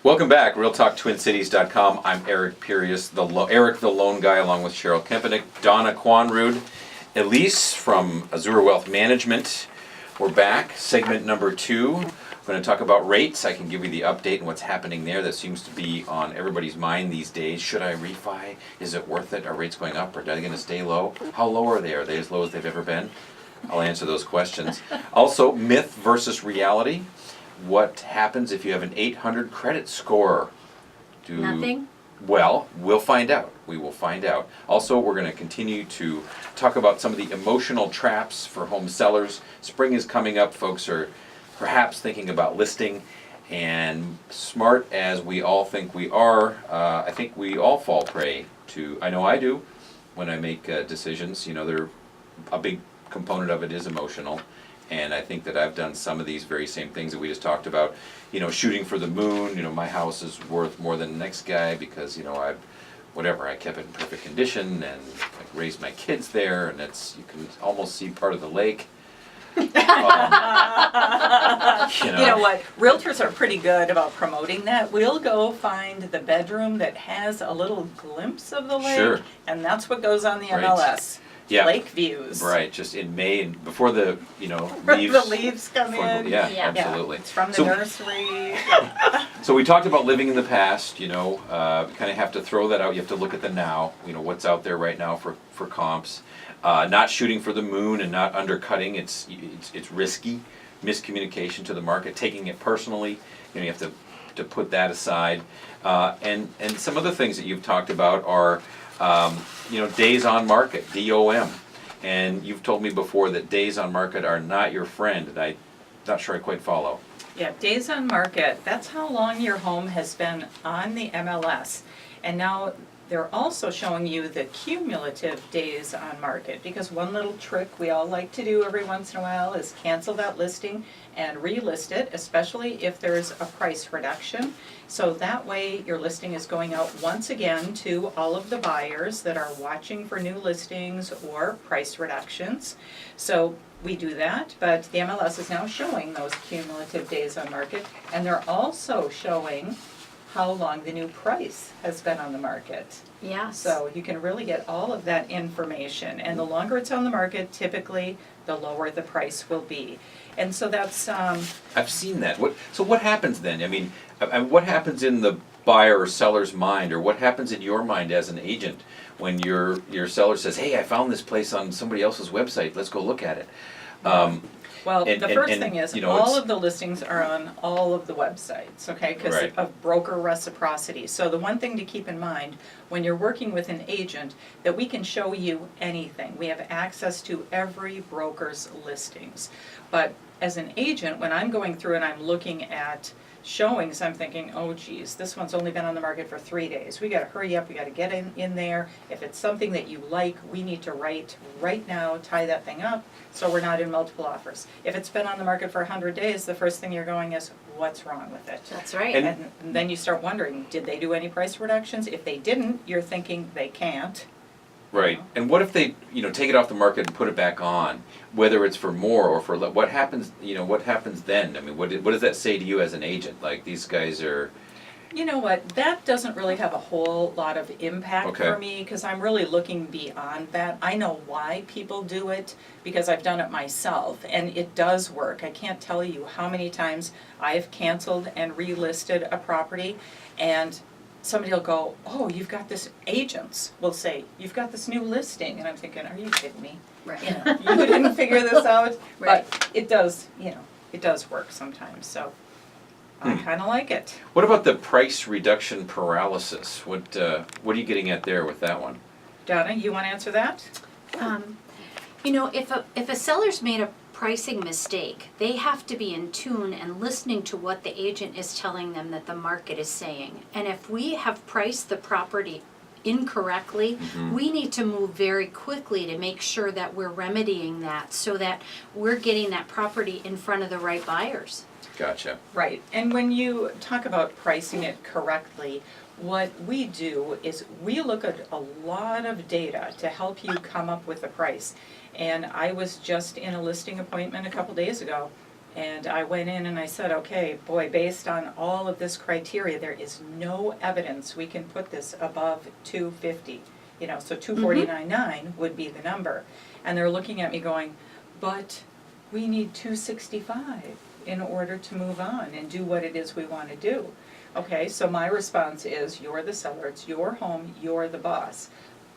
Welcome back, RealTalkTwinCities.com. I'm Eric Pirius, Eric the Lone Guy, along with Cheryl Kempenick, Donna Quanrud, Elise from Azure Wealth Management. We're back, segment number 2. We're going to talk about rates. I can give you the update and what's happening there. That seems to be on everybody's mind these days. Should I refi? Is it worth it? Are rates going up? Or are they going to stay low? How low are they? Are they as low as they've ever been? I'll answer those questions. Also, myth versus reality. What happens if you have an 800 credit score? Nothing? Well, we'll find out. We will find out. Also, we're going to continue to talk about some of the emotional traps for home sellers. Spring is coming up. Folks are perhaps thinking about listing. And smart as we all think we are, I think we all fall prey to, I know I do, when I make decisions. You know, a big component of it is emotional. And I think that I've done some of these very same things that we just talked about. You know, shooting for the moon. You know, my house is worth more than the next guy because, you know, I kept it in perfect condition and I raised my kids there, and you can almost see part of the lake. You know what? Realtors are pretty good about promoting that. We'll go find the bedroom that has a little glimpse of the lake, Sure. And that's what goes on the Right. MLS. Yeah. Lake views. Right, just in May and before the, you know, leaves. The leaves come in. Yeah, Yeah. absolutely. It's from the So- nursery. So we talked about living in the past, you know, kind of have to throw that out. You have to look at the now, you know, what's out there right now for comps. Not shooting for the moon and not undercutting, it's risky. Miscommunication to the market, taking it personally, you know, you have to put that aside. And some other things that you've talked about are, you know, days on market, DOM. And you've told me before that days on market are not your friend, and I'm not sure I quite follow. Yeah, days on market, that's how long your home has been on the MLS. And now they're also showing you the cumulative days on market, because one little trick we all like to do every once in a while is cancel that listing and relist it, especially if there's a price reduction. So that way your listing is going out once again to all of the buyers that are watching for new listings or price reductions. So we do that, but the MLS is now showing those cumulative days on market, and they're also showing how long the new price has been on the market. Yes. So you can really get all of that information, and the longer it's on the market, typically the lower the price will be. And so that's I've seen that. So what happens then? I mean, what happens in the buyer or seller's mind, or what happens in your mind as an agent when your seller says, "Hey, I found this place on somebody else's website. Let's go look at it." Well, And- the first and, thing is, you know, all it's- of the listings are on all of the websites, okay? Because Right. of broker reciprocity. So the one thing to keep in mind, when you're working with an agent, that we can show you anything. We have access to every broker's listings. But as an agent, when I'm going through and I'm looking at showings, I'm thinking, oh geez, this one's only been on the market for 3 days. We gotta hurry up, we gotta get in there. If it's something that you like, we need to write right now, tie that thing up, so we're not in multiple offers. If it's been on the market for 100 days, the first thing you're going is, what's wrong with it? That's right. And then you start wondering, did they do any price reductions? If they didn't, you're thinking they can't. Right. And what if they, you know, take it off the market and put it back on, whether it's for more or for what happens? You know, what happens then? I mean, what does that say to you as an agent? Like, these guys are. You know what, that doesn't really have a whole lot of impact Okay. for me, because I'm really looking beyond that. I know why people do it, because I've done it myself, and it does work. I can't tell you how many times I've canceled and relisted a property, and somebody will go, oh, you've got this, agents will say, you've got this new listing, and I'm thinking, are you kidding me? Right. You know, you didn't figure this out, Right. but it does, you know, it does work sometimes, so I kind of like it. What about the price reduction paralysis? What are you getting at there with that one? Donna, you want to answer that? You know, if a seller's made a pricing mistake, they have to be in tune and listening to what the agent is telling them that the market is saying. And if we have priced the property incorrectly, we need to move very quickly to make sure that we're remedying that so that we're getting that property in front of the right buyers. Gotcha. Right, and when you talk about pricing it correctly, what we do is we look at a lot of data to help you come up with a price. And I was just in a listing appointment a couple days ago, And I went in and I said, okay, boy, based on all of this criteria, there is no evidence we can put this above 250. You know, so 249.9 would be the number. And they're looking at me going, but we need 265 in order to move on and do what it is we want to do. Okay, so my response is, you're the seller, it's your home, you're the boss.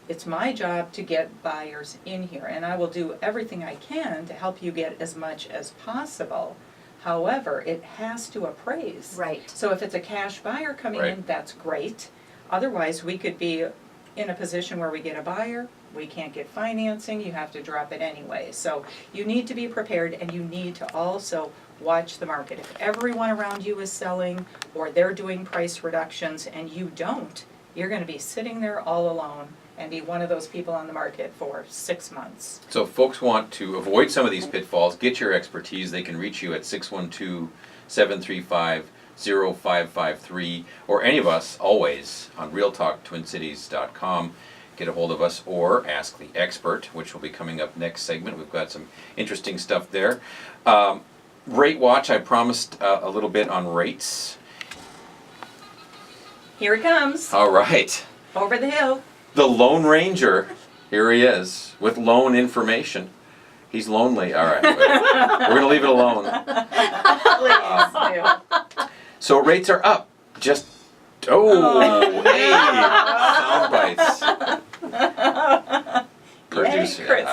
It's my job to get buyers in here, and I will do everything I can to help you get as much as possible. However, it has to appraise. Right. So if it's a cash buyer coming in, that's great. Otherwise, we could be in a position where we get a buyer, we can't get financing, you have to drop it anyway. So you need to be prepared, and you need to also watch the market. If everyone around you is selling or they're doing price reductions and you don't, you're going to be sitting there all alone and be one of those people on the market for 6 months. So if folks want to avoid some of these pitfalls, get your expertise, they can reach you at 612-735-0553, or any of us always on realtalktwincities.com. Get a hold of us or ask the expert, which will be coming up next segment. We've got some interesting stuff there. Rate watch, I promised a little bit on rates. Here it comes, All right. over the hill. The Lone Ranger, here he is, with loan information. He's lonely. All right, we're going to leave it alone. Please do. So rates are up. Just, hey, sound bites. Producer. Chris.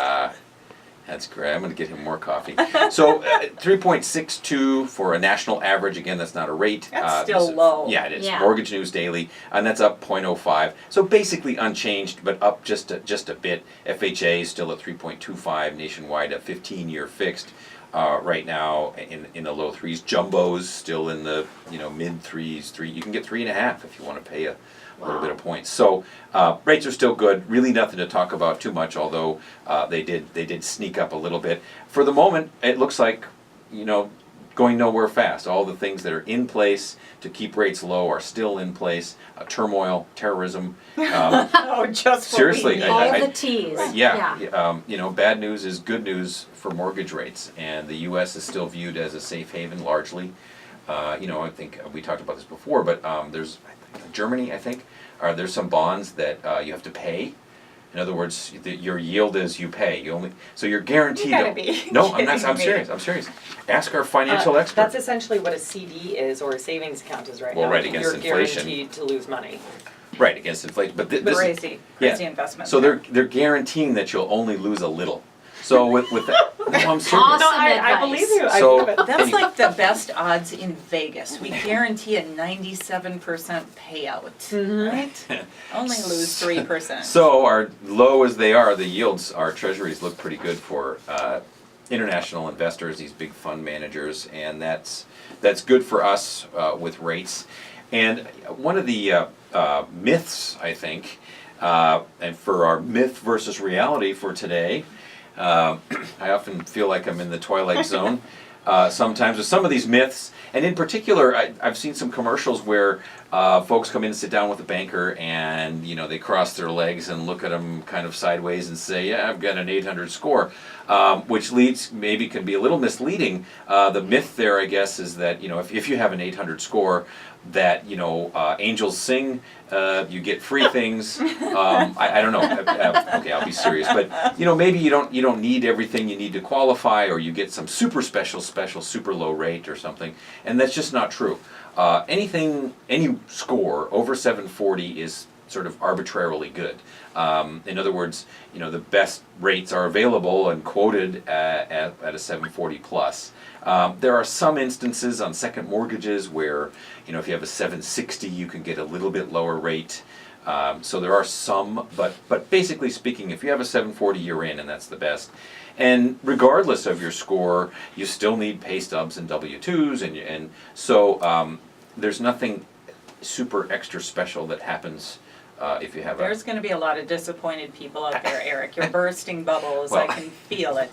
That's great. I'm going to get him more coffee. So 3.62 for a national average. Again, that's not a rate. That's still low. Yeah, it is. Yeah. Mortgage News Daily, and that's up 0.05. So basically unchanged, but up just a bit. FHA is still at 3.25 nationwide, a 15-year fixed. Right now in the low threes. Jumbos still in the mid threes. You can get 3.5 if you want to pay a little bit of points. So rates are still good. Really nothing to talk about too much. Although they did sneak up a little bit. For the moment, it looks like going nowhere fast. All the things that are in place to keep rates low are still in place. Turmoil, terrorism. Oh, just seriously, All the T's. Bad news is good news for mortgage rates, and the U.S. is still viewed as a safe haven largely. I think we talked about this before, but there's Germany, I think, there's some bonds that you have to pay. In other words, your yield is you pay. So you're guaranteed. You gotta be No, I'm not. kidding I'm me. serious. I'm serious. Ask our financial expert. That's essentially what a CD is, or a savings account is right Well, now. right, against inflation. You're guaranteed to lose money. Right, against inflation. But this is, Crazy investment. so they're guaranteeing that you'll only lose a little. So with that, no, I'm serious. Awesome. No, I advice. believe you. So- That's like the best odds in Vegas. We guarantee a 97% payout, right? Only lose 3%. So our low as they are, the yields, our treasuries look pretty good for international investors, these big fund managers, and that's good for us with rates. And one of the myths, I think, and for our myth versus reality for today, I often feel like I'm in the Twilight Zone sometimes with some of these myths. And in particular, I've seen some commercials where folks come in and sit down with a banker and, they cross their legs and look at them kind of sideways and say, yeah, I've got an 800 score, which maybe can be a little misleading. The myth there, I guess, is that, if you have an 800 score, that angels sing, you get free things. I don't know. Okay, I'll be serious. But maybe you don't need everything you need to qualify, or you get some super special, super low rate or something. And that's just not true. Any score over 740 is sort of arbitrarily good. In other words, the best rates are available and quoted at a 740 plus. There are some instances on second mortgages where, if you have a 760, you can get a little bit lower rate. So there are some, but basically speaking, if you have a 740, you're in, and that's the best. And regardless of your score, you still need pay stubs and W-2s, and so there's nothing super extra special that happens if you have There's going to be a lot of disappointed people out there, Eric. You're bursting bubbles. Well, I can feel it.